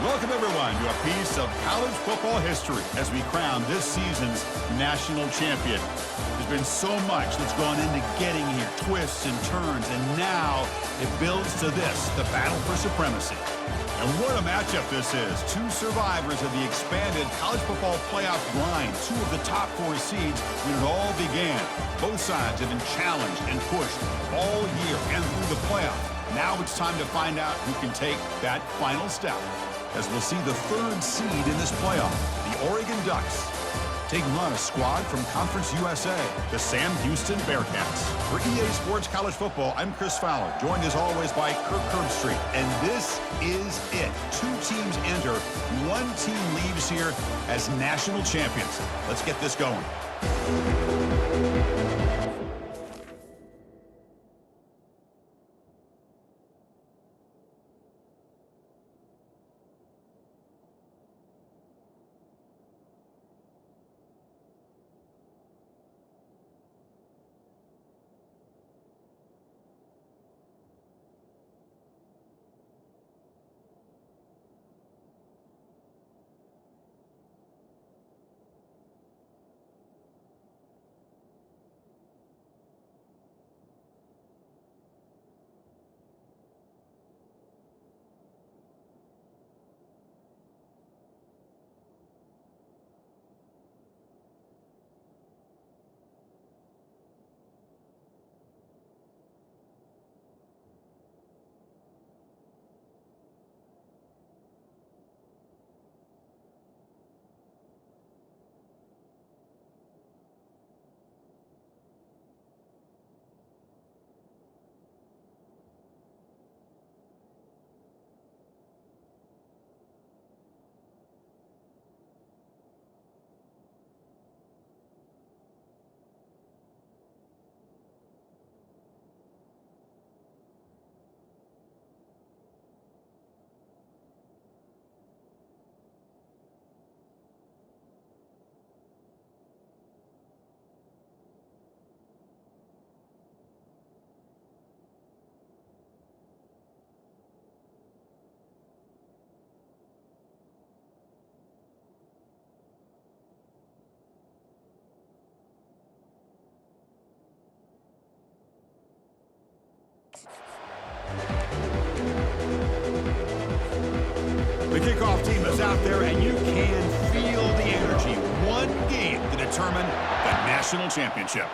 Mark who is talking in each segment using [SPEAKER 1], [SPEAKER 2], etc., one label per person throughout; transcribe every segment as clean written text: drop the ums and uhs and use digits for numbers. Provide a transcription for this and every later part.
[SPEAKER 1] Welcome, everyone, to a piece of college football history as we crown this season's national champion. There's been so much that's gone into getting here, twists and turns, and now it builds to this, the battle for supremacy. And what a matchup this is. Two survivors of the expanded college football playoff grind, two of the top four seeds when it all began. Both sides have been challenged and pushed all year and through the playoff. Now it's time to find out who can take that final step, as we'll see the third seed in this playoff, the Oregon Ducks, taking on a squad from Conference USA, the Sam Houston Bearcats. For EA Sports College Football, I'm Chris Fowler, joined as always by Kirk Herbstreit. And this is it. Two teams enter, one team leaves here as national champions. Let's get this going. The kickoff team is out there, and you can feel the energy. One game to determine the national championship.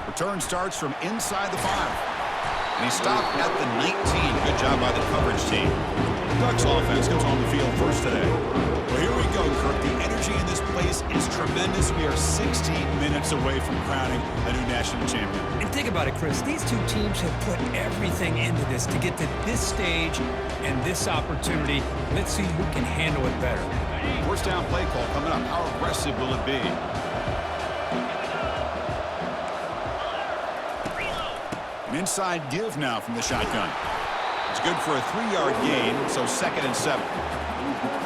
[SPEAKER 1] Return starts from inside the 5. And he stopped at the 19. Good job by the coverage team. The Ducks offense comes on the field first today. Well, here we go, Kirk. The energy in this place is tremendous. We are 16 minutes away from crowning a new national champion.
[SPEAKER 2] And think about it, Chris. These two teams have put everything into this to get to this stage and this opportunity. Let's see who can handle it better.
[SPEAKER 1] First down play call coming up. How aggressive will it be? An inside give now from the shotgun. It's good for a 3-yard gain, so 2nd and 7.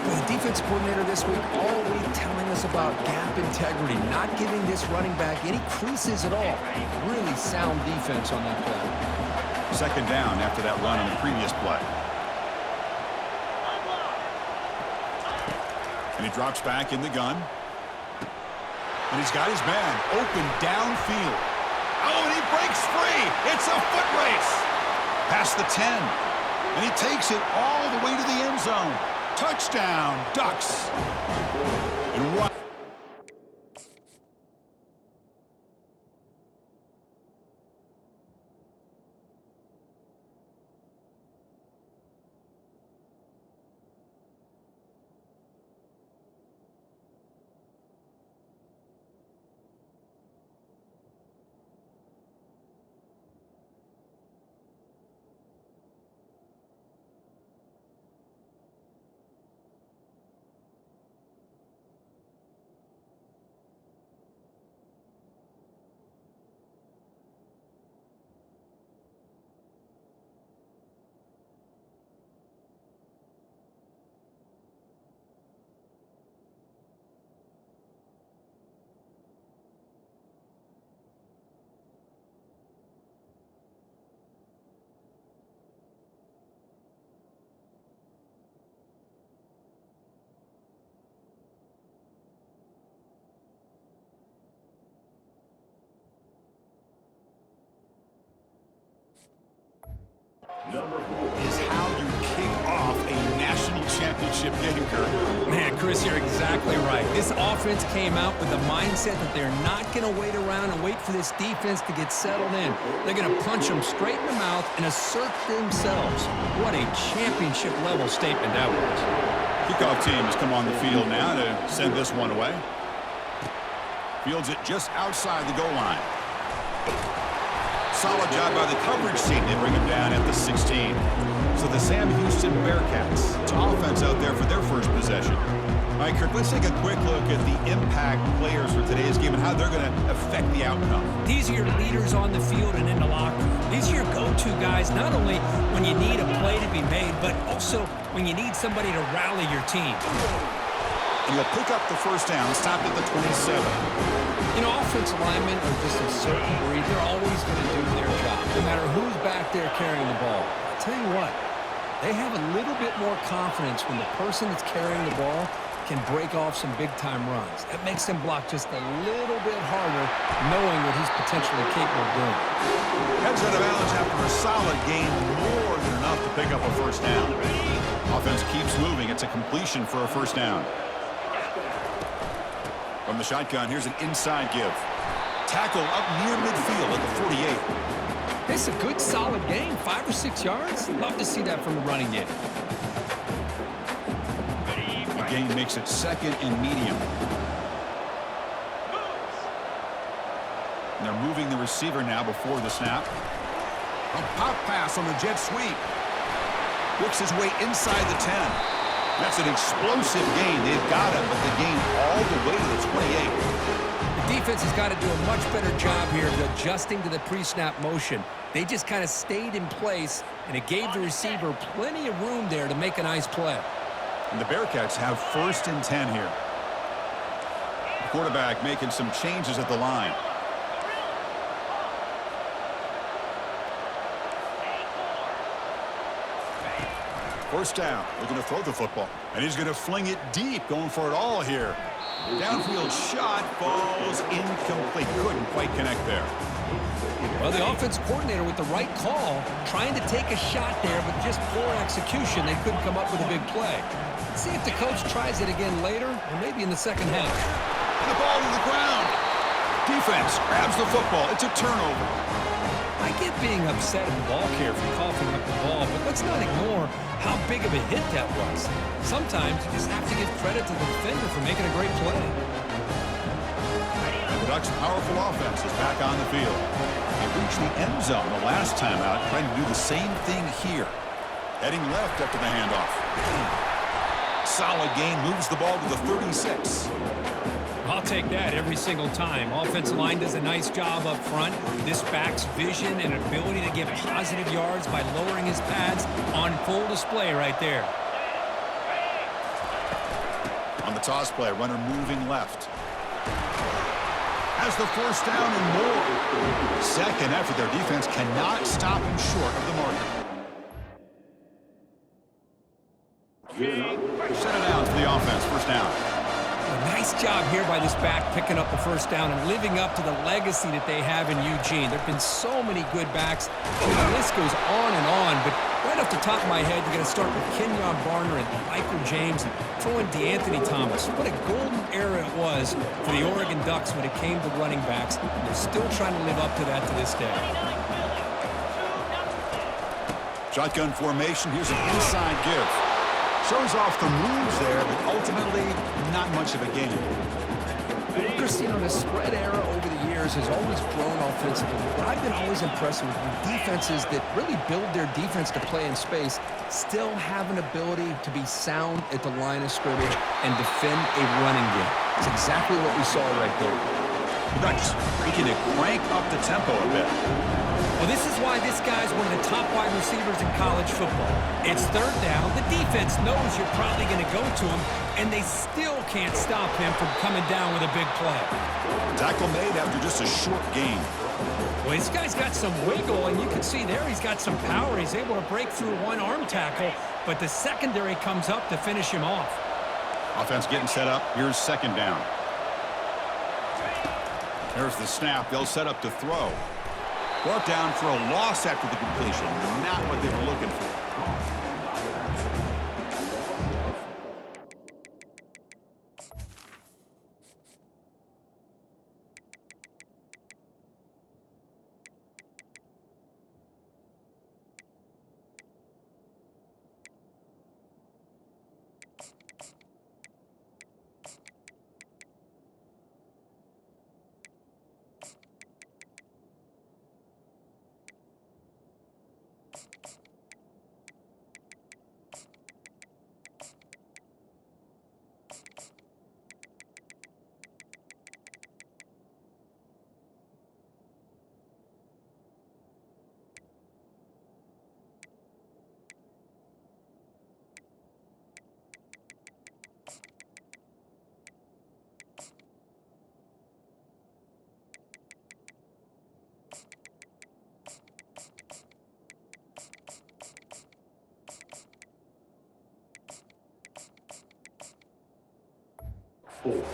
[SPEAKER 2] Well, the defense coordinator this week all week telling us about gap integrity, not giving this running back any creases at all. Really sound defense on that play.
[SPEAKER 1] 2nd down after that run on the previous play. And he drops back in the gun. And he's got his man open downfield. Oh, and he breaks free. It's a foot race. Past the 10. And he takes it all the way to the end zone. Touchdown, Ducks. And what? championship game, Kurt.
[SPEAKER 2] Man, Chris, you're exactly right. This offense came out with the mindset that they're not going to wait around and wait for this defense to get settled in. They're going to punch them straight in the mouth and assert themselves. What a championship-level statement that was.
[SPEAKER 1] Kickoff team has come on the field now to send this one away. Fields it just outside the goal line. Solid job by the coverage team. They bring him down at the 16. So the Sam Houston Bearcats, it's offense out there for their first possession. All right, Kirk, let's take a quick look at the impact players for today's game and how they're going to affect the outcome.
[SPEAKER 3] These are your leaders on the field and in the locker room. These are your go-to guys, not only when you need a play to be made, but also when you need somebody to rally your team.
[SPEAKER 1] And he'll pick up the first down, stopped at the 27.
[SPEAKER 2] You know, offensive linemen are just a certain breed. They're always going to do their job, no matter who's back there carrying the ball. I'll tell you what, they have a little bit more confidence when the person that's carrying the ball can break off some big-time runs. That makes them block just a little bit harder, knowing what he's potentially capable of doing.
[SPEAKER 1] Heads out of bounds after a solid gain, more than enough to pick up a first down. Offense keeps moving. It's a completion for a first down. From the shotgun, here's an inside give. Tackle up near midfield at the 48.
[SPEAKER 2] It's a good, solid gain, 5 or 6 yards. Love to see that from the running game.
[SPEAKER 1] The gain makes it second and medium. And they're moving the receiver now before the snap. A pop pass on the jet sweep. Works his way inside the 10. That's an explosive gain. They've got him, but the gain all the way to the 28.
[SPEAKER 2] The defense has got to do a much better job here of adjusting to the pre-snap motion. They just kind of stayed in place, and it gave the receiver plenty of room there to make a nice play.
[SPEAKER 1] And the Bearcats have first and 10 here. The quarterback making some changes at the line. First down, looking to throw the football. And he's going to fling it deep, going for it all here. Downfield shot falls incomplete. Couldn't quite connect there.
[SPEAKER 2] Well, the offense coordinator with the right call, trying to take a shot there, but just poor execution. They couldn't come up with a big play. Let's see if the coach tries it again later, or maybe in the second half.
[SPEAKER 1] And the ball to the ground. Defense grabs the football. It's a turnover.
[SPEAKER 2] I get being upset at the ball carrier for coughing up the ball, but let's not ignore how big of a hit that was. Sometimes you just have to give credit to the defender for making a great play.
[SPEAKER 1] The Ducks' powerful offense is back on the field. They reached the end zone the last time out, trying to do the same thing here. Heading left after the handoff. Solid gain, moves the ball to the 36.
[SPEAKER 3] I'll take that every single time. Offensive line does a nice job up front. This back's vision and ability to get positive yards by lowering his pads on full display right there.
[SPEAKER 1] On the toss play, runner moving left. Has the first down and more. Second effort, their defense cannot stop him short of the marker. Set it out to the offense, first down.
[SPEAKER 2] Nice job here by this back picking up the first down and living up to the legacy that they have in Eugene. There have been so many good backs. The list goes on and on, but right off the top of my head, you're going to start with Kenyon Barner and Michael James and throw in DeAnthony Thomas. What a golden era it was for the Oregon Ducks when it came to running backs. They're still trying to live up to that to this day.
[SPEAKER 1] Shotgun formation. Here's an inside give. Shows off the moves there, but ultimately not much of a gain.
[SPEAKER 2] Christine, the spread era over the years has always grown offensively, but I've been always impressed with defenses that really build their defense to play in space, still have an ability to be sound at the line of scrimmage and defend a running game. It's exactly what we saw right there.
[SPEAKER 1] The Ducks looking to crank up the tempo a bit.
[SPEAKER 3] Well, this is why this guy's one of the top wide receivers in college football. It's third down. The defense knows you're probably going to go to him, and they still can't stop him from coming down with a big play.
[SPEAKER 1] Tackle made after just a short gain.
[SPEAKER 3] Well, this guy's got some wiggle, and you can see there he's got some power. He's able to break through one arm tackle, but the secondary comes up to finish him off.
[SPEAKER 1] Offense getting set up. Here's second down. There's the snap. They'll set up to throw. Brought down for a loss after the completion. Not what they were looking for. Seventh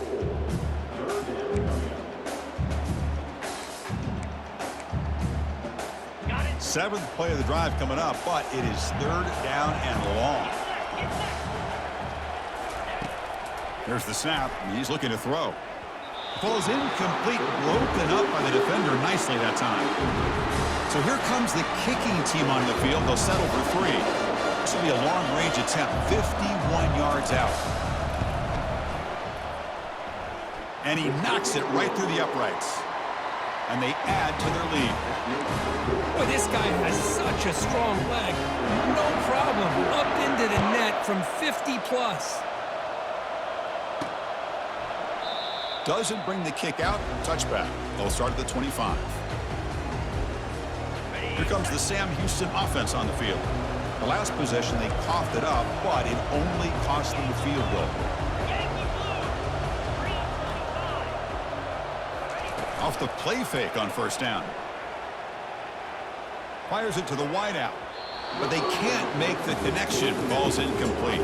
[SPEAKER 1] play of the drive coming up, but it is third down and long. There's the snap, and he's looking to throw. Ball's incomplete, broken up by the defender nicely that time. So here comes the kicking team on the field. They'll settle for 3. This will be a long-range attempt, 51 yards out. And he knocks it right through the uprights. And they add to their lead.
[SPEAKER 3] Boy, this guy has such a strong leg. No problem. Up into the net from 50+.
[SPEAKER 1] Doesn't bring the kick out. Touchback. They'll start at the 25. Here comes the Sam Houston offense on the field. The last possession, they coughed it up, but it only cost them a field goal. Off the play fake on first down. Fires it to the wideout, but they can't make the connection. Ball's incomplete.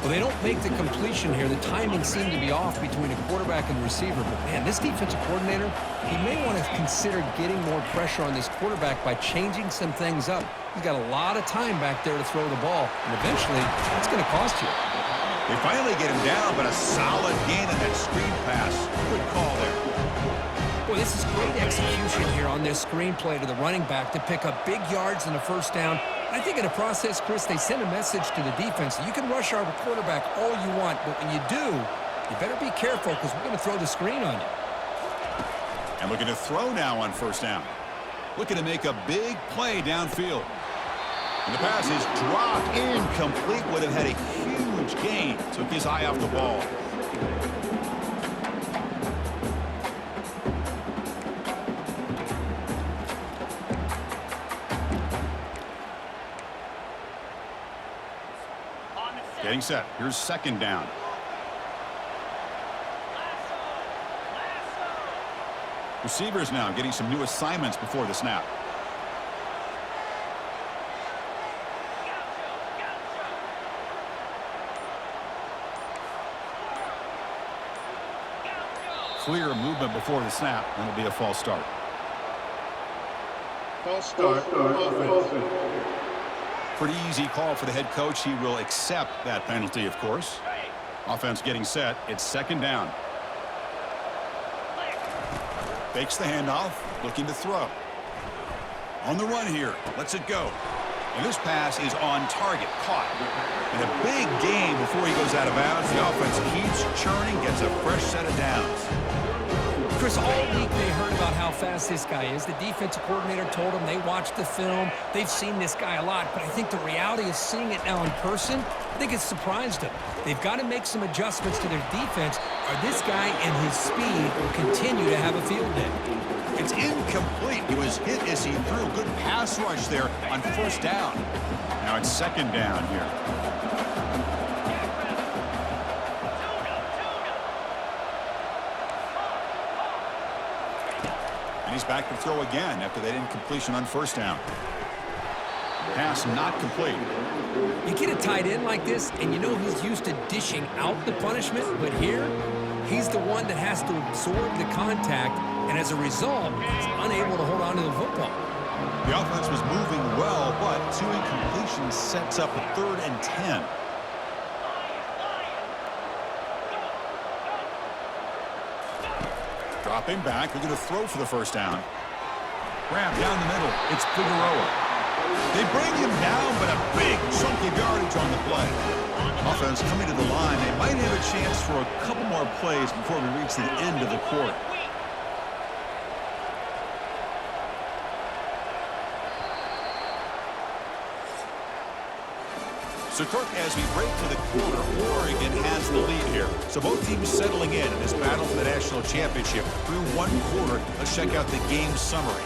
[SPEAKER 2] Well, they don't make the completion here. The timing seemed to be off between a quarterback and receiver. But, man, this defensive coordinator, he may want to consider getting more pressure on this quarterback by changing some things up. He's got a lot of time back there to throw the ball, and eventually it's going to cost you.
[SPEAKER 1] They finally get him down, but a solid gain on that screen pass. Good call there.
[SPEAKER 2] Boy, this is great execution here on this screen play to the running back to pick up big yards and a first down. I think in the process, Chris, they send a message to the defense. You can rush our quarterback all you want, but when you do, you better be careful because we're going to throw the screen on you.
[SPEAKER 1] And looking to throw now on first down. Looking to make a big play downfield. And the pass is dropped incomplete. Would have had a huge gain. Took his eye off the ball. Getting set. Here's second down. Receivers now getting some new assignments before the snap. Clear movement before the snap, and it'll be a false start.
[SPEAKER 4] False start. Offense.
[SPEAKER 1] Pretty easy call for the head coach. He will accept that penalty, of course. Offense getting set. It's second down. Fakes the handoff, looking to throw. On the run here, lets it go. And this pass is on target, caught. And a big gain before he goes out of bounds. The offense keeps churning, gets a fresh set of downs.
[SPEAKER 2] Chris, all week they heard about how fast this guy is. The defensive coordinator told them they watched the film. They've seen this guy a lot, but I think the reality of seeing it now in person, I think it's surprised them. They've got to make some adjustments to their defense, or this guy and his speed will continue to have a field day.
[SPEAKER 1] It's incomplete. He was hit as he threw. Good pass rush there on first down. Now it's second down here. And he's back to throw again after that incompletion on first down. Pass not complete.
[SPEAKER 2] You get a tight end like this, and you know he's used to dishing out the punishment, but here, he's the one that has to absorb the contact, and as a result, he's unable to hold on to the football.
[SPEAKER 1] The offense was moving well, but 2 incompletions sets up a 3rd and 10. Dropping back, looking to throw for the first down. Grab down the middle. It's Figueroa. They bring him down, but a big chunk of yardage on the play. Offense coming to the line. They might have a chance for a couple more plays before we reach the end of the quarter. So, Kirk, as we break to the quarter, Oregon has the lead here. So both teams settling in this battle for the national championship. Through one quarter, let's check out the game summary.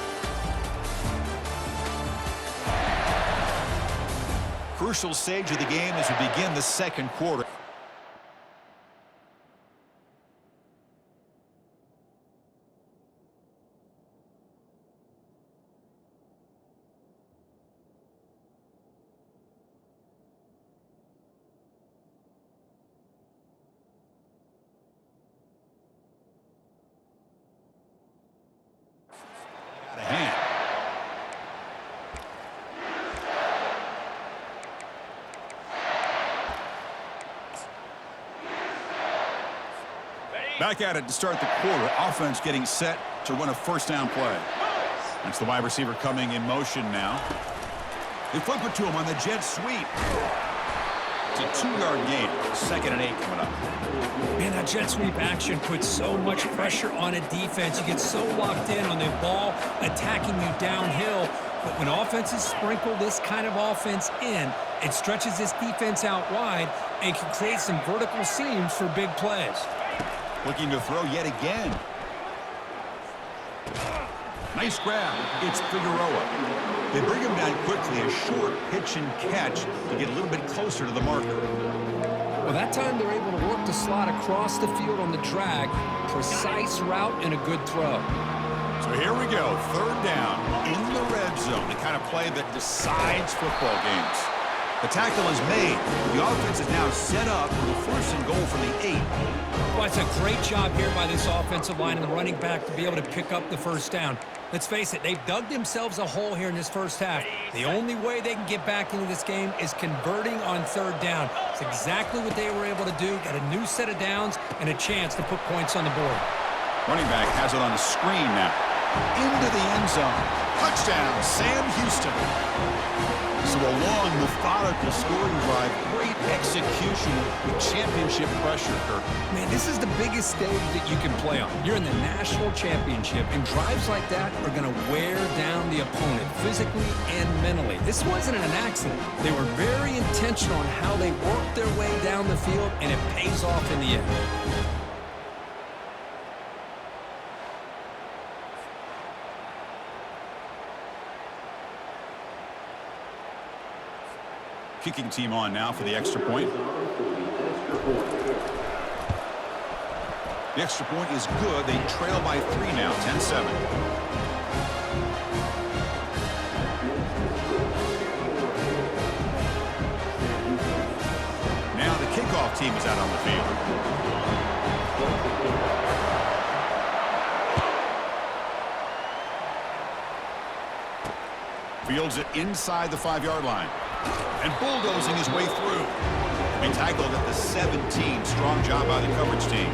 [SPEAKER 1] Crucial stage of the game as we begin the second quarter. Back at it to start the quarter. Offense getting set to run a first down play. That's the wide receiver coming in motion now. They flip it to him on the jet sweep. It's a 2-yard gain. 2nd and 8 coming up.
[SPEAKER 2] Man, that jet sweep action puts so much pressure on a defense. You get so locked in on the ball attacking you downhill. But when offenses sprinkle this kind of offense in, it stretches this defense out wide and can create some vertical seams for big plays.
[SPEAKER 1] Looking to throw yet again. Nice grab. It's Figueroa. They bring him down quickly. A short pitch and catch to get a little bit closer to the marker.
[SPEAKER 2] Well, that time they're able to work the slot across the field on the drag. Precise route and a good throw.
[SPEAKER 1] So here we go. 3rd down in the red zone. The kind of play that decides football games. The tackle is made. The offense is now set up for the 1st and goal from the 8.
[SPEAKER 2] Well, it's a great job here by this offensive line and the running back to be able to pick up the 1st down. Let's face it, they've dug themselves a hole here in this first half. The only way they can get back into this game is converting on 3rd down. It's exactly what they were able to do. Got a new set of downs and a chance to put points on the board.
[SPEAKER 1] Running back has it on the screen now. Into the end zone. Touchdown, Sam Houston. So a long, methodical scoring drive. Great execution with championship pressure, Kirk.
[SPEAKER 2] Man, this is the biggest stage that you can play on. You're in the national championship, and drives like that are going to wear down the opponent physically and mentally. This wasn't an accident. They were very intentional on how they worked their way down the field, and it pays off in the end.
[SPEAKER 1] Kicking team on now for the extra point. The extra point is good. They trail by 3 now, 10-7. Now the kickoff team is out on the field. Fields it inside the 5-yard line. And bulldozing his way through. Being tackled at the 17. Strong job by the coverage team.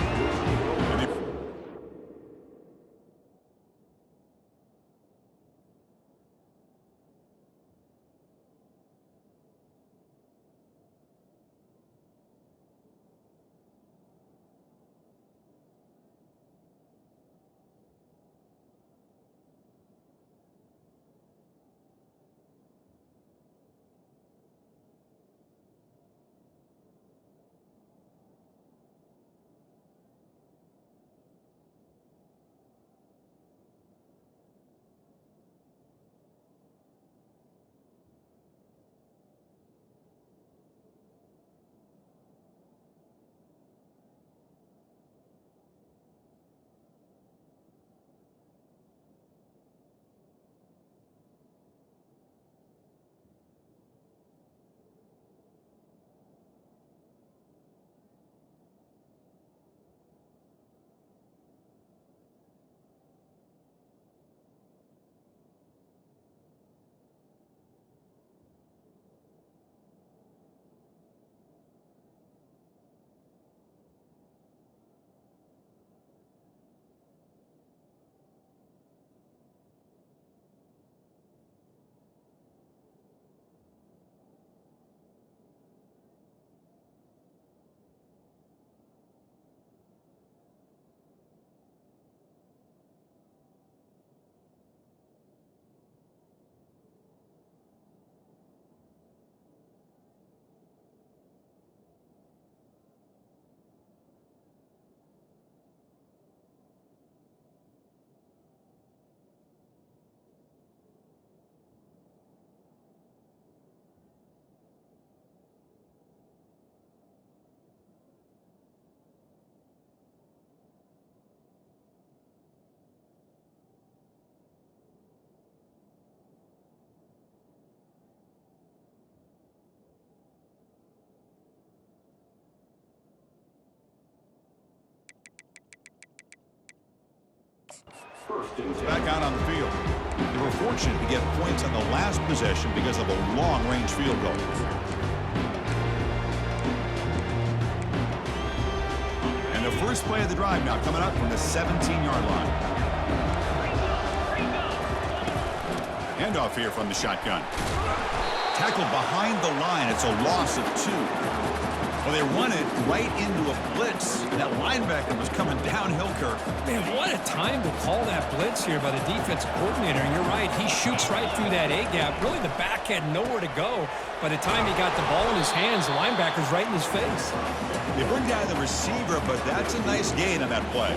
[SPEAKER 1] Back out on the field. They were fortunate to get points on the last possession because of a long-range field goal. And the First play of the drive now coming up from the 17-yard line. Handoff here from the shotgun. Tackled behind the line. It's a loss of 2. Well, they run it right into a blitz. That linebacker was coming downhill, Kirk.
[SPEAKER 2] Man, what a time to call that blitz here by the defensive coordinator. And you're right, he shoots right through that A-gap. Really, the back had nowhere to go. By the time he got the ball in his hands, the linebacker's right in his face.
[SPEAKER 1] They bring down the receiver, but that's a nice gain on that play.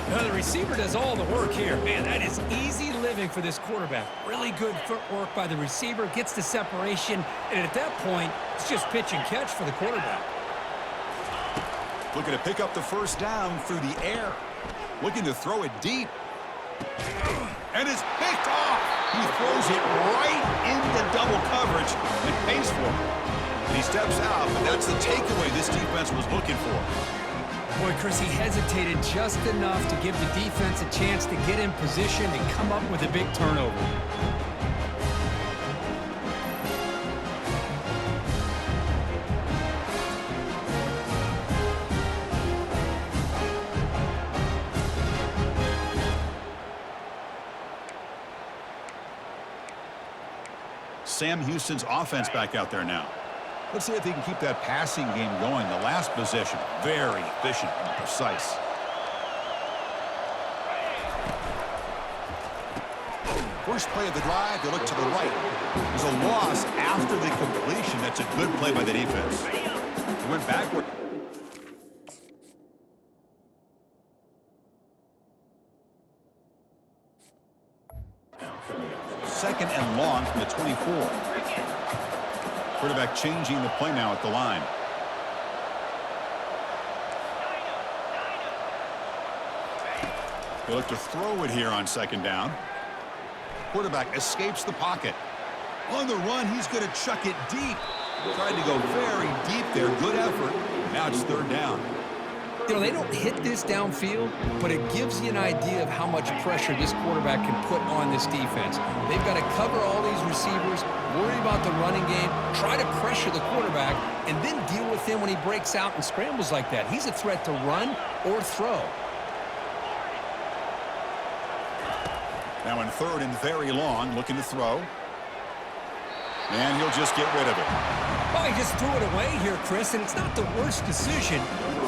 [SPEAKER 2] Now, the receiver does all the work here. Man, that is easy living for this quarterback. Really good footwork by the receiver, gets the separation, and at that point, it's just pitch and catch for the quarterback.
[SPEAKER 1] Looking to pick up the first down through the air. Looking to throw it deep. And it's picked off. He throws it right into double coverage and pays for it. And he steps out, but that's the takeaway this defense was looking for.
[SPEAKER 2] Boy, Chris, he hesitated just enough to give the defense a chance to get in position and come up with a big turnover.
[SPEAKER 1] Sam Houston's offense back out there now. Let's see if he can keep that passing game going. The last possession, very efficient and precise. First play of the drive, they look to the right. There's a loss after the completion. That's a good play by the defense. He went backward. Second and long from the 24. Quarterback changing the play now at the line. They look to throw it here on second down. Quarterback escapes the pocket. On the run, he's going to chuck it deep. Tried to go very deep there. Good effort. Now it's third down.
[SPEAKER 2] You know, they don't hit this downfield, but it gives you an idea of how much pressure this quarterback can put on this defense. They've got to cover all these receivers, worry about the running game, try to pressure the quarterback, and then deal with him when he breaks out and scrambles like that. He's a threat to run or throw.
[SPEAKER 1] Now in third and very long, looking to throw. And he'll just get rid of it.
[SPEAKER 2] Well, he just threw it away here, Chris, and it's not the worst decision.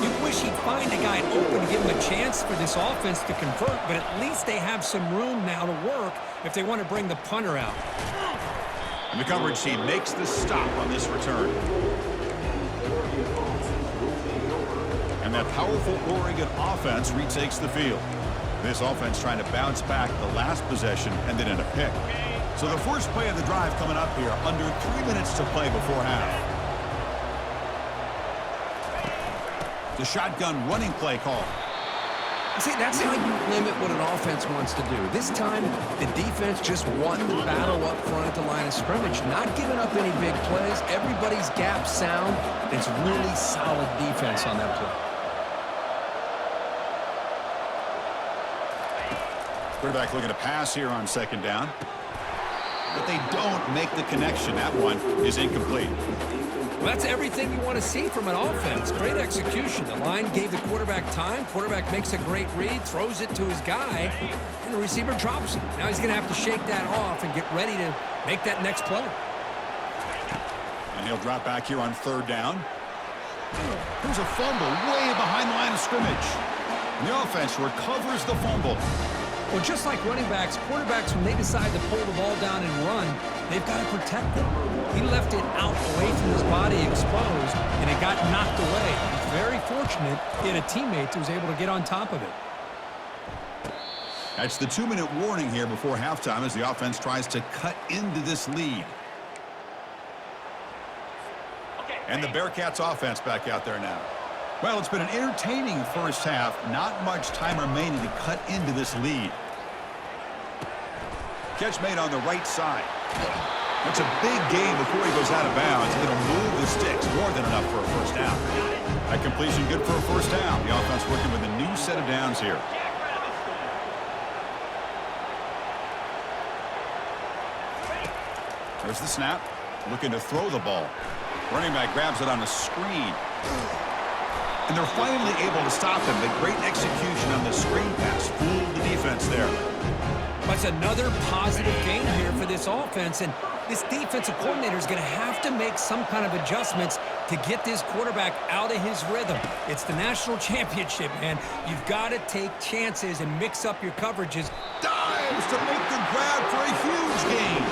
[SPEAKER 2] You wish he'd find a guy open to give him a chance for this offense to convert, but at least they have some room now to work if they want to bring the punter out.
[SPEAKER 1] And the coverage team makes the stop on this return. And that powerful Oregon offense retakes the field. This offense trying to bounce back the last possession and then in a pick. So the first play of the drive coming up here, under 3 minutes to play before half. The shotgun running play call.
[SPEAKER 2] See, that's how you limit what an offense wants to do. This time, the defense just won the battle up front at the line of scrimmage, not giving up any big plays. Everybody's gap sound. It's really solid defense on that play.
[SPEAKER 1] Quarterback looking to pass here on second down. But they don't make the connection. That one is incomplete.
[SPEAKER 2] Well, that's everything you want to see from an offense. Great execution. The line gave the quarterback time. Quarterback makes a great read, throws it to his guy, and the receiver drops it. Now he's going to have to shake that off and get ready to make that next play.
[SPEAKER 1] And he'll drop back here on third down. There's a fumble way behind the line of scrimmage. And the offense recovers the fumble.
[SPEAKER 2] Well, just like running backs, quarterbacks, when they decide to pull the ball down and run, they've got to protect them. He left it out away from his body exposed, and it got knocked away. He's very fortunate he had a teammate who was able to get on top of it.
[SPEAKER 1] That's the 2-minute warning here before halftime as the offense tries to cut into this lead. And the Bearcats offense back out there now. Well, it's been an entertaining first half. Not much time remaining to cut into this lead. Catch made on the right side. That's a big gain before he goes out of bounds. It'll move the sticks more than enough for a first down. That completion good for a first down. The offense working with a new set of downs here. There's the snap. Looking to throw the ball. Running back grabs it on a screen. And they're finally able to stop him. The great execution on the screen pass fooled the defense there.
[SPEAKER 3] That's another positive game here for this offense, and this defensive coordinator is going to have to make some kind of adjustments to get this quarterback out of his rhythm. It's the national championship, man. You've got to take chances and mix up your coverages.
[SPEAKER 1] Dives to make the grab for a huge gain.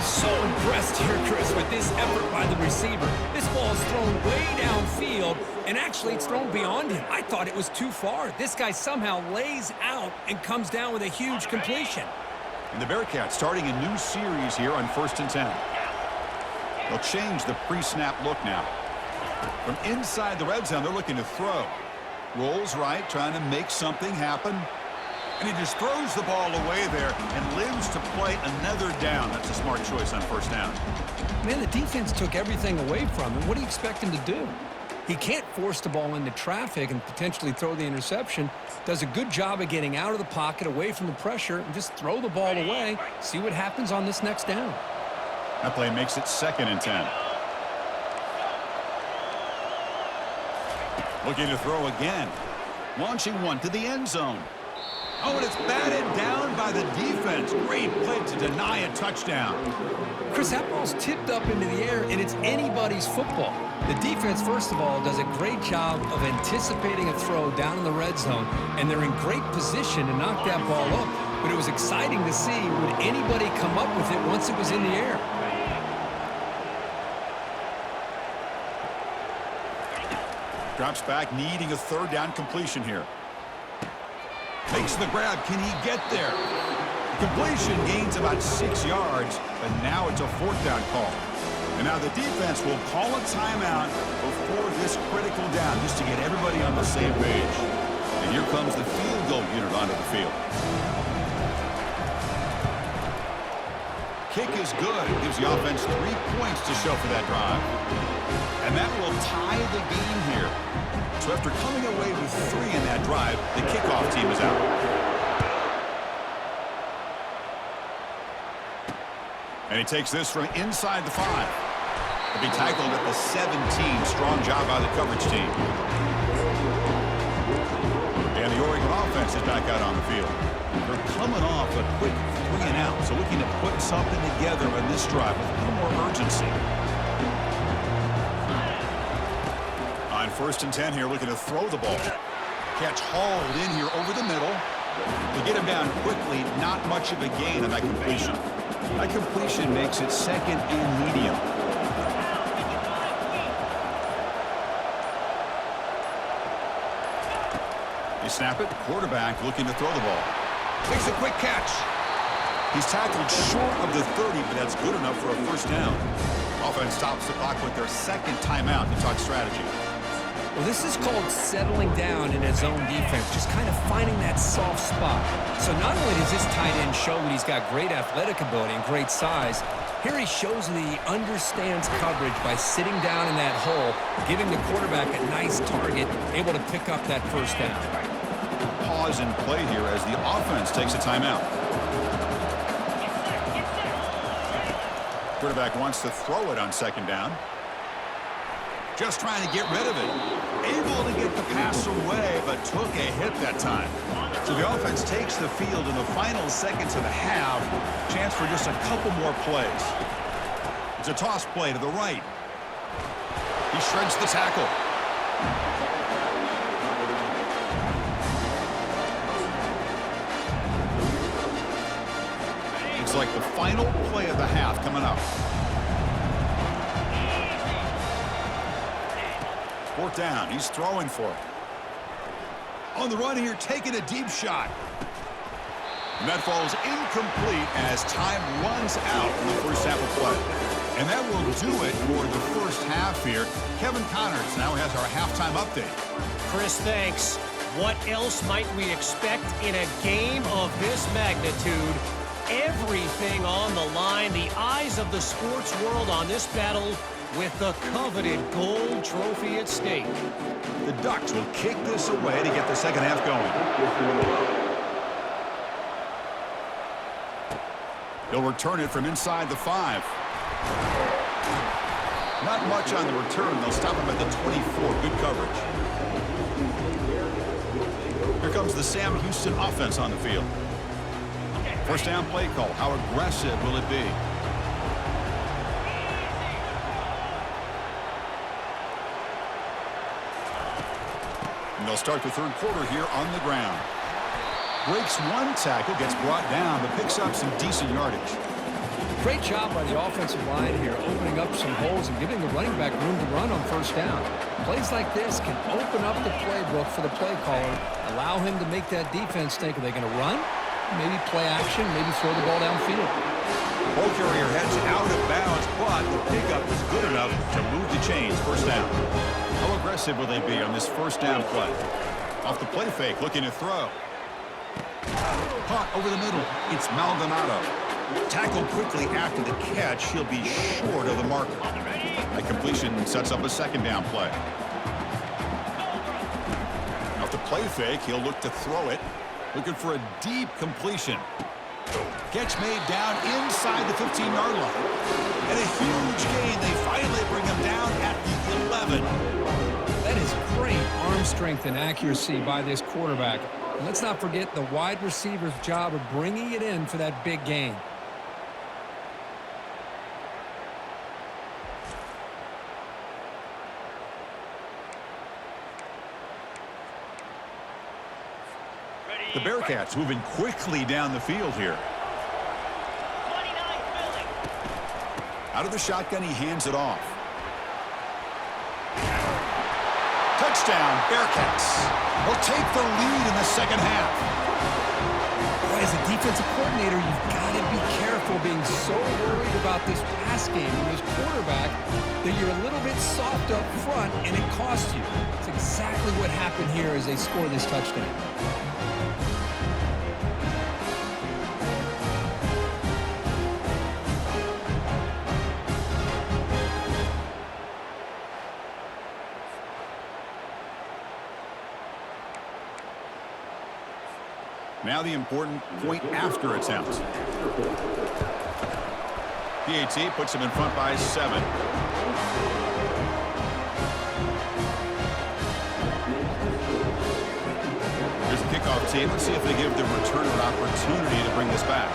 [SPEAKER 3] So impressed here, Chris, with this effort by the receiver. This ball is thrown way downfield, and actually it's thrown beyond him. I thought it was too far. This guy somehow lays out and comes down with a huge completion.
[SPEAKER 1] And the Bearcats starting a new series here on 1st and 10. They'll change the pre-snap look now. From inside the red zone, they're looking to throw. Rolls right, trying to make something happen. And he just throws the ball away there and lives to play another down. That's a smart choice on 1st down.
[SPEAKER 2] Man, the defense took everything away from him. What do you expect him to do? He can't force the ball into traffic and potentially throw the interception. Does a good job of getting out of the pocket, away from the pressure, and just throw the ball away. See what happens on this next down.
[SPEAKER 1] That play makes it 2nd and 10. Looking to throw again. Launching one to the end zone. Oh, and it's batted down by the defense. Great play to deny a touchdown.
[SPEAKER 2] Chris, that ball's tipped up into the air, and it's anybody's football. The defense, first of all, does a great job of anticipating a throw down in the red zone, and they're in great position to knock that ball up. But it was exciting to see, would anybody come up with it once it was in the air?
[SPEAKER 1] Drops back, needing a 3rd down completion here. Makes the grab. Can he get there? Completion gains about 6 yards, but now it's a 4th down call. And now the defense will call a timeout before this critical down just to get everybody on the same page. And here comes the field goal unit onto the field. Kick is good. Gives the offense 3 points to show for that drive. And that will tie the game here. So after coming away with 3 in that drive, the kickoff team is out. And he takes this from inside the 5. He'll be tackled at the 17. Strong job by the coverage team. And the Oregon offense is back out on the field. They're coming off a quick 3 and out, so looking to put something together on this drive with a little more urgency. On 1st and 10 here, looking to throw the ball. Catch hauled in here over the middle. To get him down quickly, not much of a gain on that completion. That completion makes it 2nd and medium. You snap it, quarterback looking to throw the ball. Makes a quick catch. He's tackled short of the 30, but that's good enough for a 1st down. Offense stops the clock with their 2nd timeout to talk strategy.
[SPEAKER 2] Well, this is called settling down in a zone defense, just kind of finding that soft spot. So not only does this tight end show that he's got great athletic ability and great size, here he shows that he understands coverage by sitting down in that hole, giving the quarterback a nice target, able to pick up that 1st down.
[SPEAKER 1] Pause and play here as the offense takes a timeout. Quarterback wants to throw it on 2nd down. Just trying to get rid of it. Able to get the pass away, but took a hit that time. So the offense takes the field in the final seconds of the half. Chance for just a couple more plays. It's a toss play to the right. He shreds the tackle. It's like the final play of the half coming up. 4th down. He's throwing for it. On the run here, taking a deep shot. And that falls incomplete as time runs out in the 1st half of play. And that will do it for the 1st half here. Kevin Connors now has our halftime update.
[SPEAKER 5] Chris, thanks. What else might we expect in a game of this magnitude? Everything on the line. The eyes of the sports world on this battle with the coveted gold trophy at stake.
[SPEAKER 1] The Ducks will kick this away to get the 2nd half going. They'll return it from inside the 5. Not much on the return. They'll stop him at the 24. Good coverage. Here comes the Sam Houston offense on the field. First down play call. How aggressive will it be? And they'll start the third quarter here on the ground. Breaks one tackle, gets brought down, but picks up some decent yardage.
[SPEAKER 2] Great job by the offensive line here, opening up some holes and giving the running back room to run on first down. Plays like this can open up the playbook for the play caller, allow him to make that defense think, are they going to run? Maybe play action, maybe throw the ball downfield.
[SPEAKER 1] Ball carrier heads out of bounds, but the pickup is good enough to move the chains. First down. How aggressive will they be on this first down play? Off the play fake, looking to throw. Caught over the middle. It's Maldonado. Tackled quickly after the catch. He'll be short of the marker. A completion sets up a second down play. Off the play fake, he'll look to throw it. Looking for a deep completion. Catch made down inside the 15-yard line. And a huge gain. They finally bring him down at the 11.
[SPEAKER 2] That is great arm strength and accuracy by this quarterback. And let's not forget the wide receiver's job of bringing it in for that big gain.
[SPEAKER 1] The Bearcats moving quickly down the field here. Out of the shotgun, he hands it off. Touchdown, Bearcats. They'll take the lead in the second half.
[SPEAKER 2] Boy, as a defensive coordinator, you've got to be careful being so worried about this pass game and this quarterback that you're a little bit soft up front and it costs you. It's exactly what happened here as they score this touchdown.
[SPEAKER 1] Now the important point after it's out. PAT puts him in front by 7. Here's the kickoff team. Let's see if they give the returner an opportunity to bring this back.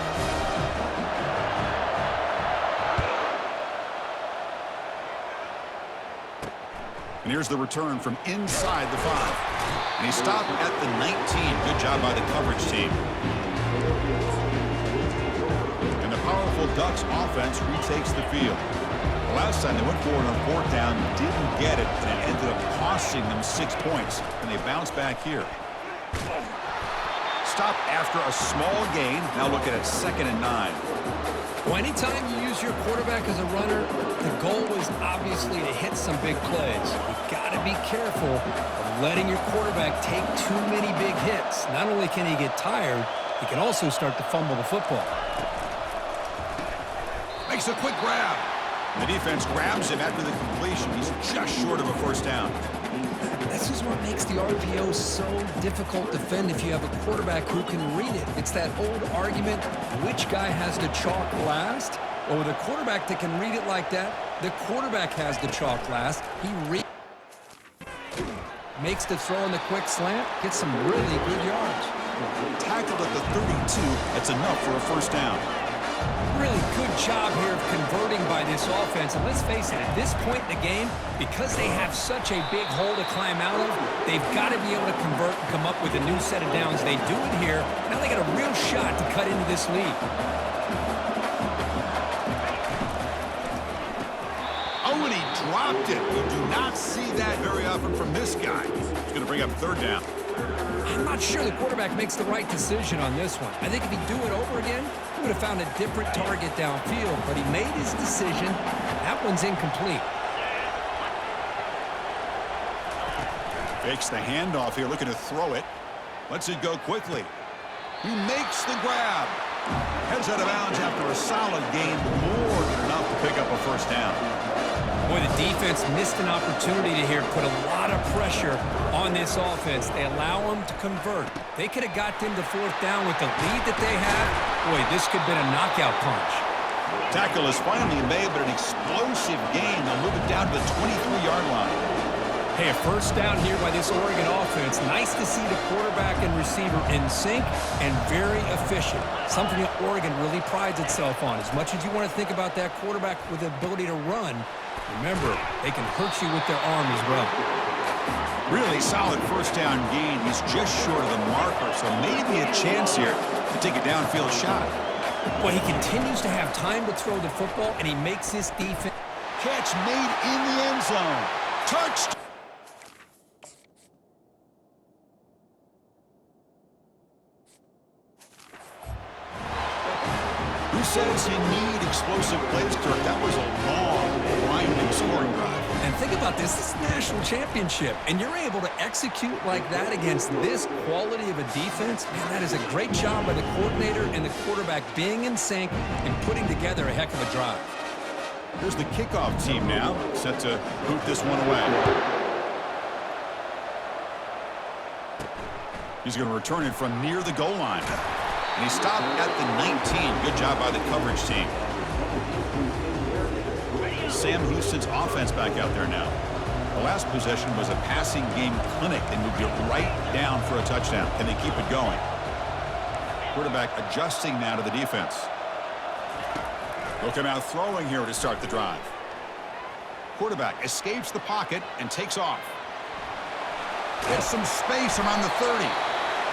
[SPEAKER 1] And here's the return from inside the 5. And he stopped at the 19. Good job by the coverage team. And the powerful Ducks offense retakes the field. The last time they went forward on fourth down, didn't get it, and it ended up costing them 6 points. And they bounce back here. Stopped after a small gain. Now looking at 2nd and 9.
[SPEAKER 2] Well, anytime you use your quarterback as a runner, the goal is obviously to hit some big plays. You've got to be careful of letting your quarterback take too many big hits. Not only can he get tired, he can also start to fumble the football.
[SPEAKER 1] Makes a quick grab. The defense grabs him after the completion. He's just short of a first down.
[SPEAKER 2] This is what makes the RPO so difficult to defend if you have a quarterback who can read it. It's that old argument, which guy has the chalk last? Well, with a quarterback that can read it like that, the quarterback has the chalk last. He makes the throw in the quick slant, gets some really good yards.
[SPEAKER 1] Tackled at the 32. That's enough for a first down.
[SPEAKER 2] Really good job here of converting by this offense. And let's face it, at this point in the game, because they have such a big hole to climb out of, they've got to be able to convert and come up with a new set of downs. They do it here. Now they got a real shot to cut into this lead.
[SPEAKER 1] Oh, and he dropped it. You do not see that very often from this guy. He's going to bring up third down.
[SPEAKER 2] I'm not sure the quarterback makes the right decision on this one. I think if he'd do it over again, he would have found a different target downfield, but he made his decision. That one's incomplete.
[SPEAKER 1] Fakes the handoff here, looking to throw it. Lets it go quickly. He makes the grab. Heads out of bounds after a solid gain, more than enough to pick up a first down.
[SPEAKER 2] Boy, the defense missed an opportunity to here put a lot of pressure on this offense. They allow them to convert. They could have got them to fourth down with the lead that they have. Boy, this could have been a knockout punch.
[SPEAKER 1] Tackle is finally made, but an explosive gain. They'll move it down to the 23-yard line.
[SPEAKER 2] Hey, a first down here by this Oregon offense. Nice to see the quarterback and receiver in sync and very efficient. Something that Oregon really prides itself on. As much as you want to think about that quarterback with the ability to run, remember, they can hurt you with their arm as well.
[SPEAKER 1] Really solid first down gain. He's just short of the marker, so maybe a chance here to take a downfield shot.
[SPEAKER 2] But he continues to have time to throw the football, and he makes his defense.
[SPEAKER 1] Catch made in the end zone. Touched. Who says you need explosive plays, Kirk? That was a long, grinding scoring drive.
[SPEAKER 2] And think about this. This is a national championship, and you're able to execute like that against this quality of a defense. Man, that is a great job by the coordinator and the quarterback being in sync and putting together a heck of a drive.
[SPEAKER 1] Here's the kickoff team now, set to boot this one away. He's going to return it from near the goal line. And he stopped at the 19. Good job by the coverage team. Sam Houston's offense back out there now. The last possession was a passing game clinic. They moved it right down for a touchdown. Can they keep it going? Quarterback adjusting now to the defense. They'll come out throwing here to start the drive. Quarterback escapes the pocket and takes off. Gets some space around the 30.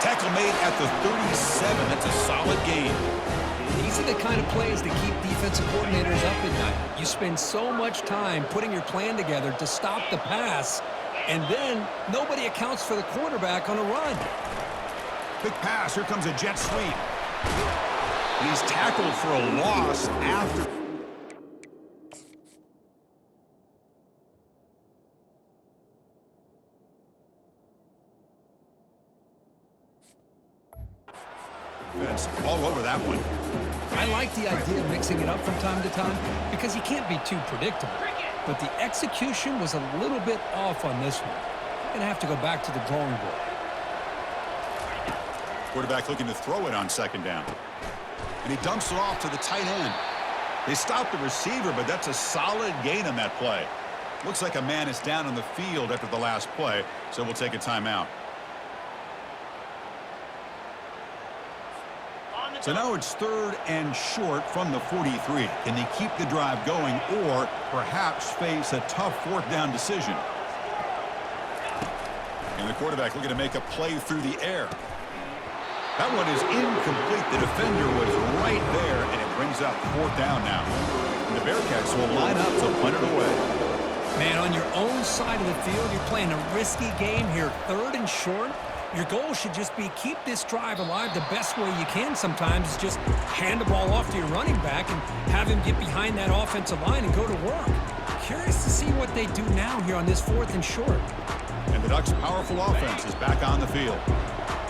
[SPEAKER 1] Tackle made at the 37. That's a solid gain.
[SPEAKER 2] These are the kind of plays that keep defensive coordinators up at night. You spend so much time putting your plan together to stop the pass, and then nobody accounts for the quarterback on a run.
[SPEAKER 1] Quick pass. Here comes a jet sweep. And he's tackled for a loss after. That's all over that one.
[SPEAKER 2] I like the idea of mixing it up from time to time because you can't be too predictable. But the execution was a little bit off on this one. Going to have to go back to the drawing board.
[SPEAKER 1] Quarterback looking to throw it on second down. And he dumps it off to the tight end. They stopped the receiver, but that's a solid gain on that play. Looks like a man is down on the field after the last play, so we'll take a timeout. So now it's 3rd and short from the 43. Can they keep the drive going or perhaps face a tough 4th down decision? And the quarterback looking to make a play through the air. That one is incomplete. The defender was right there, and it brings up 4th down now. And the Bearcats will line up to punt it away.
[SPEAKER 2] Man, on your own side of the field, you're playing a risky game here, 3rd and short. Your goal should just be keep this drive alive the best way you can sometimes is just hand the ball off to your running back and have him get behind that offensive line and go to work. Curious to see what they do now here on this 4th and short.
[SPEAKER 1] And the Ducks' powerful offense is back on the field.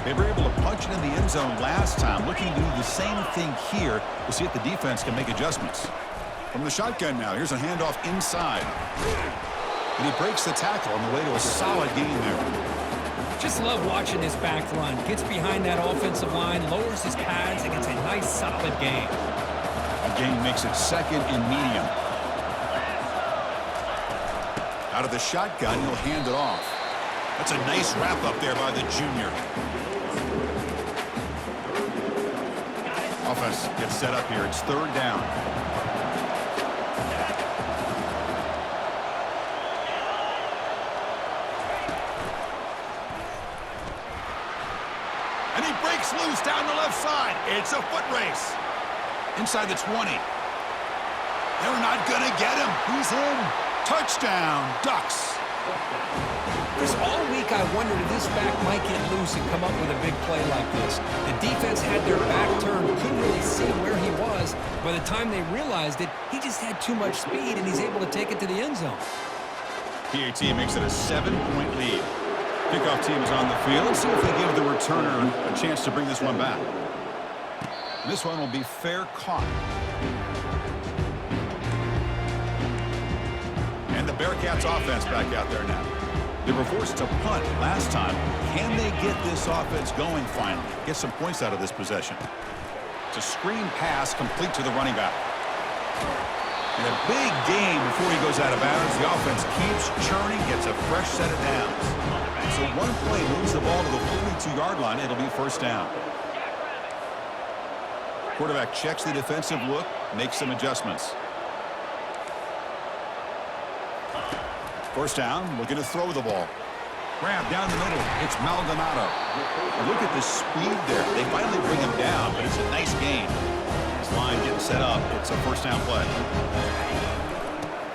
[SPEAKER 1] They were able to punch it in the end zone last time, looking to do the same thing here to see if the defense can make adjustments. From the shotgun now, here's a handoff inside. And he breaks the tackle on the way to a solid gain there.
[SPEAKER 2] Just love watching this back run. Gets behind that offensive line, lowers his pads, and gets a nice solid gain.
[SPEAKER 1] The gain makes it 2nd and medium. Out of the shotgun, he'll hand it off. That's a nice wrap up there by the junior. Offense gets set up here. It's 3rd down. And he breaks loose down the left side. It's a foot race. Inside the 20. They're not going to get him. He's in. Touchdown, Ducks.
[SPEAKER 2] Chris, all week I wondered if this back might get loose and come up with a big play like this. The defense had their back turned, couldn't really see where he was. By the time they realized it, he just had too much speed, and he's able to take it to the end zone.
[SPEAKER 1] PAT makes it a 7-point lead. Kickoff team is on the field. Let's see if they give the returner a chance to bring this one back. This one will be fair caught. And the Bearcats offense back out there now. They were forced to punt last time. Can they get this offense going finally? Get some points out of this possession. It's a screen pass complete to the running back. And a big gain before he goes out of bounds. The offense keeps churning, gets a fresh set of downs. So one play moves the ball to the 42-yard line. It'll be first down. Quarterback checks the defensive look, makes some adjustments. First down, looking to throw the ball. Grab down the middle. It's Maldonado. Look at the speed there. They finally bring him down, but it's a nice gain. His line getting set up. It's a first down play.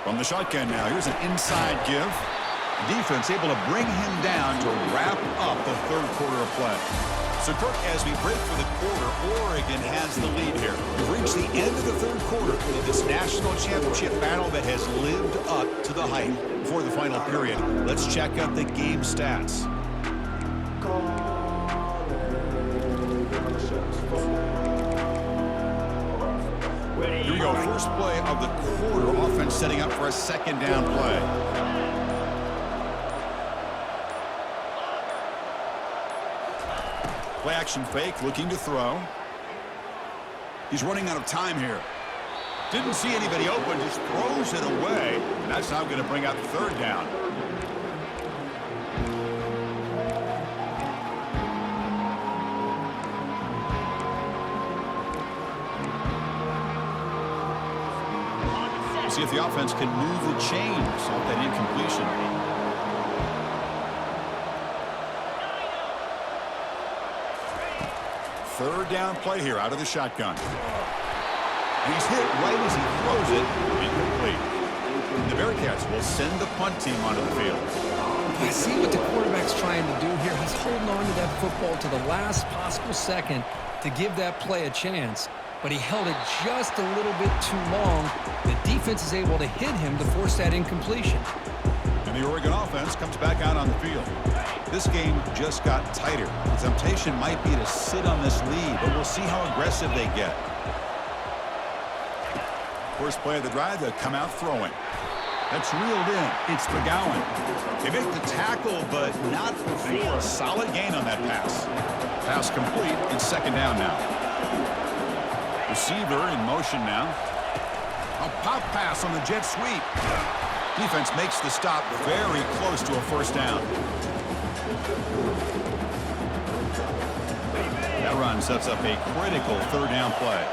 [SPEAKER 1] From the shotgun now, here's an inside give. The defense able to bring him down to wrap up the third quarter of play. So, Kirk, as we break for the quarter, Oregon has the lead here. We've reached the end of the third quarter of this national championship battle that has lived up to the hype. Before the final period, let's check out the game stats. Here we go, first play of the quarter. Offense setting up for a second down play. Play action fake, looking to throw. He's running out of time here. Didn't see anybody open, just throws it away. And that's now going to bring out third down. We'll see if the offense can move the chains off that incompletion. Third down play here out of the shotgun. And he's hit right as he throws it. Incomplete. The Bearcats will send the punt team onto the field.
[SPEAKER 2] I see what the quarterback's trying to do here. He's holding on to that football to the last possible second to give that play a chance. But he held it just a little bit too long. The defense is able to hit him to force that incompletion.
[SPEAKER 1] And the Oregon offense comes back out on the field. This game just got tighter. The temptation might be to sit on this lead, but we'll see how aggressive they get. First play of the drive, they come out throwing. That's reeled in. It's McGowan. They make the tackle, but not before a solid gain on that pass. Pass complete, and second down now. Receiver in motion now. A pop pass on the jet sweep. Defense makes the stop very close to a first down. That run sets up a critical third down play.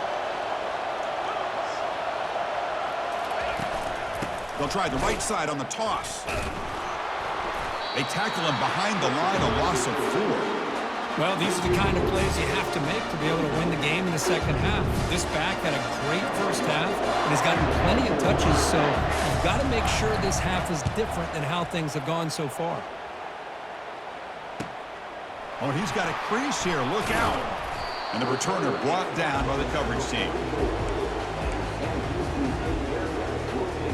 [SPEAKER 1] They'll try the right side on the toss. They tackle him behind the line, a loss of 4.
[SPEAKER 2] Well, these are the kind of plays you have to make to be able to win the game in the second half. This back had a great first half, and has gotten plenty of touches, so you've got to make sure this half is different than how things have gone so far.
[SPEAKER 1] Oh, he's got a crease here. Look out. And the returner brought down by the coverage team.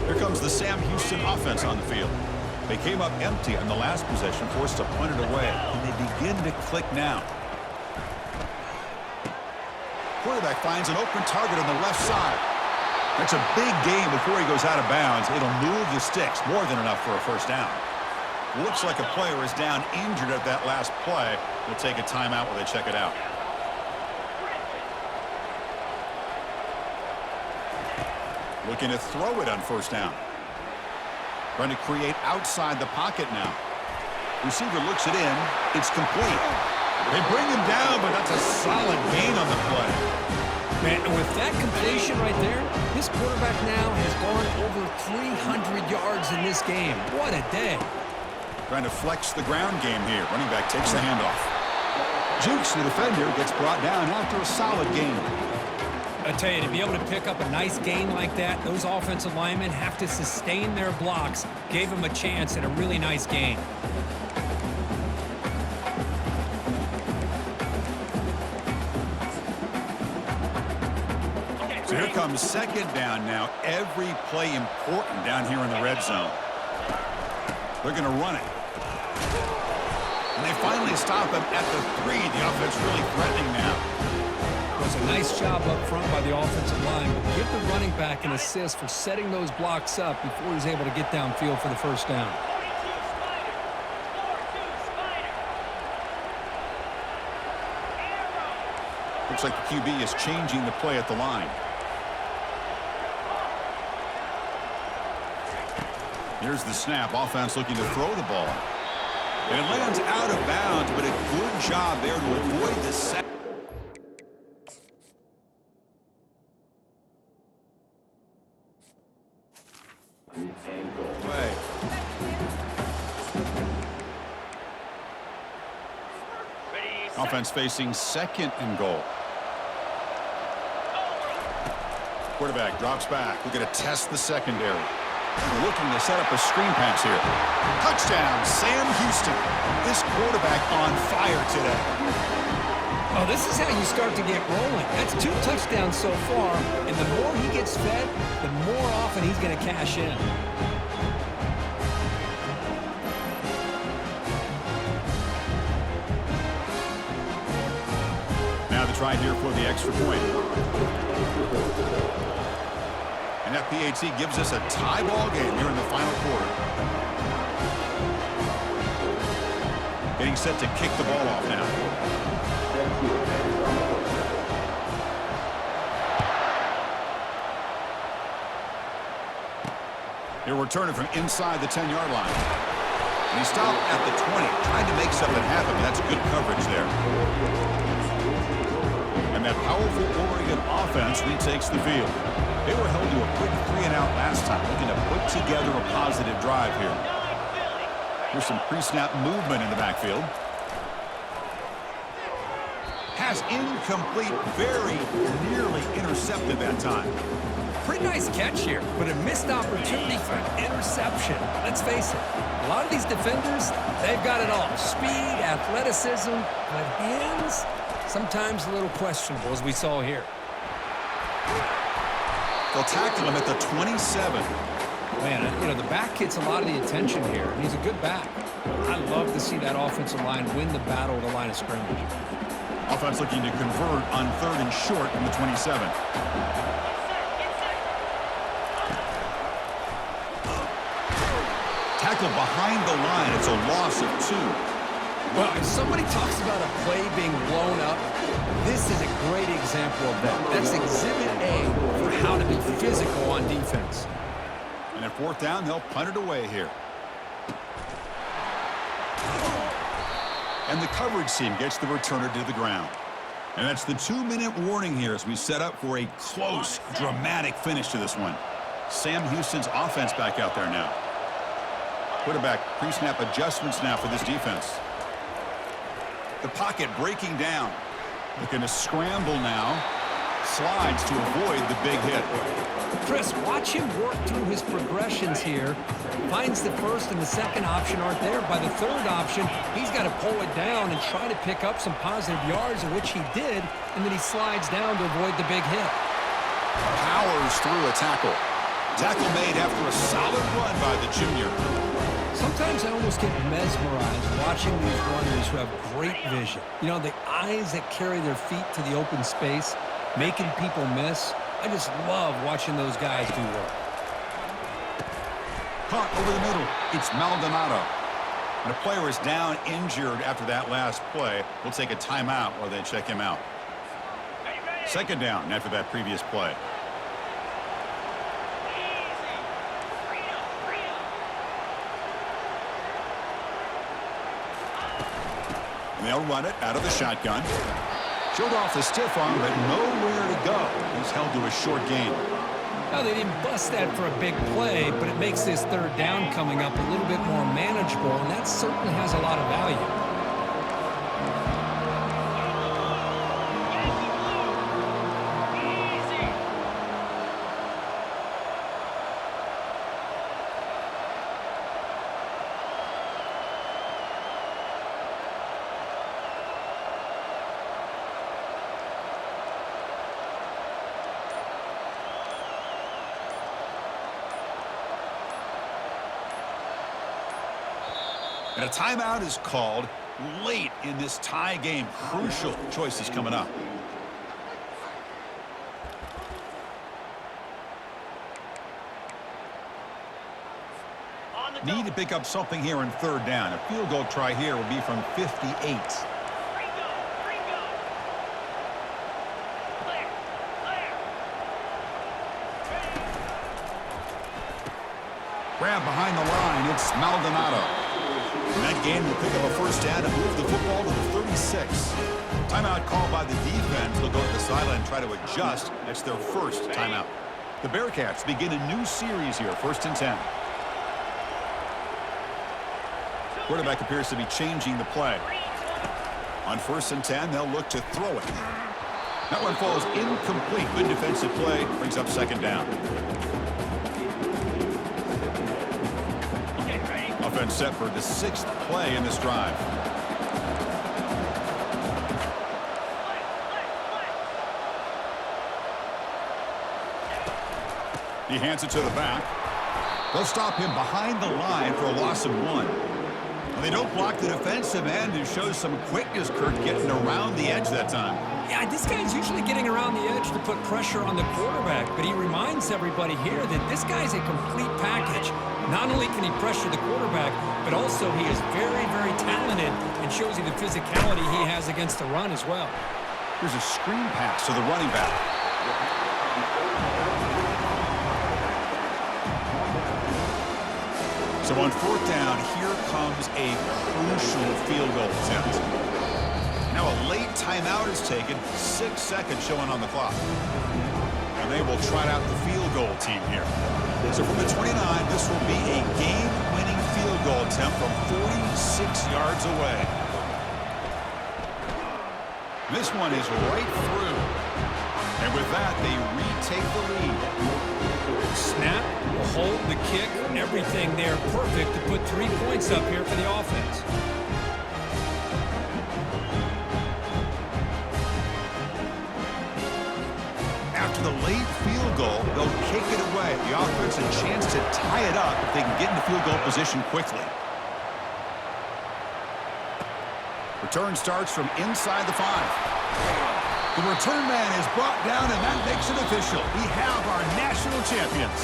[SPEAKER 1] Here comes the Sam Houston offense on the field. They came up empty on the last possession, forced to punt it away. And they begin to click now. Quarterback finds an open target on the left side. That's a big gain before he goes out of bounds. It'll move the sticks, more than enough for a first down. Looks like a player is down injured at that last play. We'll take a timeout while they check it out. Looking to throw it on first down. Trying to create outside the pocket now. Receiver looks it in. It's complete. They bring him down, but that's a solid gain on the play.
[SPEAKER 2] Man, with that completion right there, this quarterback now has gone over 300 yards in this game. What a day.
[SPEAKER 1] Trying to flex the ground game here. Running back takes the handoff. Jukes the defender, gets brought down after a solid gain.
[SPEAKER 2] I tell you, to be able to pick up a nice gain like that, those offensive linemen have to sustain their blocks. Gave them a chance at a really nice gain.
[SPEAKER 1] So here comes second down now. Every play important down here in the red zone. They're going to run it. And they finally stop him at the 3. The offense really threatening now.
[SPEAKER 2] It was a nice job up front by the offensive line, but give the running back an assist for setting those blocks up before he's able to get downfield for the first down. Looks like the QB is changing the play at the line.
[SPEAKER 1] Here's the snap. Offense looking to throw the ball. And it lands out of bounds, but a good job there to avoid the sack. Offense facing 2nd and goal. Quarterback drops back. We're going to test the secondary. Looking to set up a screen pass here. Touchdown, Sam Houston. This quarterback on fire today.
[SPEAKER 2] Oh, this is how you start to get rolling. That's 2 touchdowns so far, and the more he gets fed, the more often he's going to cash in.
[SPEAKER 1] Now the try here for the extra point. And that PAT gives us a tie ball game here in the final quarter. Getting set to kick the ball off now. He'll return it from inside the 10-yard line. And he stopped at the 20, trying to make something happen. That's good coverage there. And that powerful Oregon offense retakes the field. They were held to a quick 3-and-out last time, looking to put together a positive drive here. Here's some pre-snap movement in the backfield. Pass incomplete, very nearly intercepted that time.
[SPEAKER 2] Pretty nice catch here, but a missed opportunity for an interception. Let's face it, a lot of these defenders, they've got it all. Speed, athleticism, but hands, sometimes a little questionable, as we saw here.
[SPEAKER 1] They'll tackle him at the 27.
[SPEAKER 2] Man, you know, the back gets a lot of the attention here, and he's a good back. I love to see that offensive line win the battle of the line of scrimmage.
[SPEAKER 1] Offense looking to convert on 3rd and short from the 27. Tackle behind the line. It's a loss of 2.
[SPEAKER 2] Well, if somebody talks about a play being blown up, this is a great example of that. That's Exhibit A for how to be physical on defense.
[SPEAKER 1] And at 4th down, they'll punt it away here. And the coverage team gets the returner to the ground. And that's the 2-minute warning here as we set up for a close, dramatic finish to this one. Sam Houston's offense back out there now. Quarterback pre-snap adjustments now for this defense. The pocket breaking down. Looking to scramble now. Slides to avoid the big hit.
[SPEAKER 2] Chris, watch him work through his progressions here. Finds the 1st and the 2nd option aren't there. By the 3rd option, he's got to pull it down and try to pick up some positive yards, which he did, and then he slides down to avoid the big hit.
[SPEAKER 1] Powers through a tackle. Tackle made after a solid run by the junior.
[SPEAKER 2] Sometimes I almost get mesmerized watching these runners who have great vision. You know, the eyes that carry their feet to the open space, making people miss. I just love watching those guys do work.
[SPEAKER 1] Caught over the middle. It's Maldonado. And a player is down injured after that last play. We'll take a timeout while they check him out. 2nd down after that previous play. And they'll run it out of the shotgun. Showed off the stiff arm, but nowhere to go. He's held to a short gain.
[SPEAKER 2] Now, they didn't bust that for a big play, but it makes this 3rd down coming up a little bit more manageable, and that certainly has a lot of value.
[SPEAKER 1] And a timeout is called late in this tie game. Crucial choices coming up. Need to pick up something here in 3rd down. A field goal try here will be from 58. Grab behind the line. Alex Maldonado. And that gain will pick up a first down and move the football to the 36. Timeout called by the defense. They'll go to the sideline and try to adjust. That's their first timeout. The Bearcats begin a new series here, 1st and 10. Quarterback appears to be changing the play. On 1st and 10, they'll look to throw it. That one falls incomplete. Good defensive play. Brings up 2nd down. Offense set for the 6th play in this drive. He hands it to the back. They'll stop him behind the line for a loss of 1. They don't block the defensive end, who shows some quickness, Kurt, getting around the edge that time.
[SPEAKER 2] Yeah, this guy's usually getting around the edge to put pressure on the quarterback, but he reminds everybody here that this guy's a complete package. Not only can he pressure the quarterback, but also he is very, very talented and shows you the physicality he has against the run as well.
[SPEAKER 1] Here's a screen pass to the running back. So on 4th down, here comes a crucial field goal attempt. Now a late timeout is taken, 6 seconds showing on the clock. And they will trot out the field goal team here. So from the 29, this will be a game-winning field goal attempt from 46 yards away. This one is right through. And with that, they retake the lead.
[SPEAKER 2] Snap, the hold, the kick, everything there perfect to put 3 points up here for the offense.
[SPEAKER 1] After the late field goal, they'll kick it away. The offense a chance to tie it up if they can get into field goal position quickly. Return starts from inside the 5. The return man is brought down, and that makes it official. We have our national champions.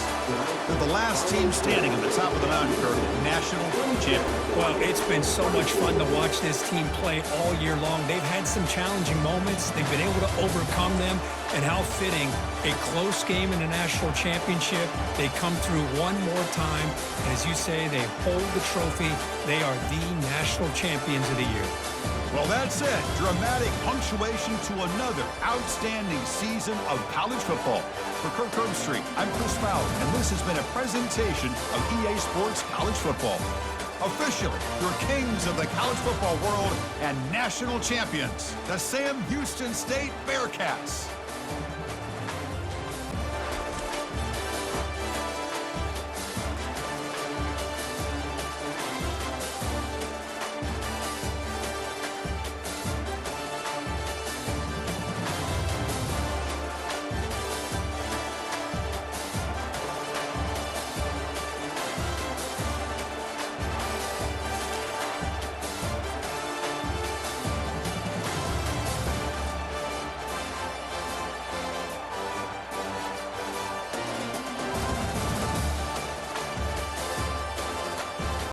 [SPEAKER 1] They're the last team standing at the top of the mountain, Kurt. National champion.
[SPEAKER 2] Well, it's been so much fun to watch this team play all year long. They've had some challenging moments. They've been able to overcome them. And how fitting, a close game in a national championship. They come through one more time. And as you say, they hold the trophy. They are the national champions of the year.
[SPEAKER 1] Well, that's it. Dramatic punctuation to another outstanding season of college football. For Kirk Herbstreit, I'm Chris Fowler, and this has been a presentation of EA Sports College Football. Officially, your kings of the college football world and national champions, the Sam Houston State Bearcats.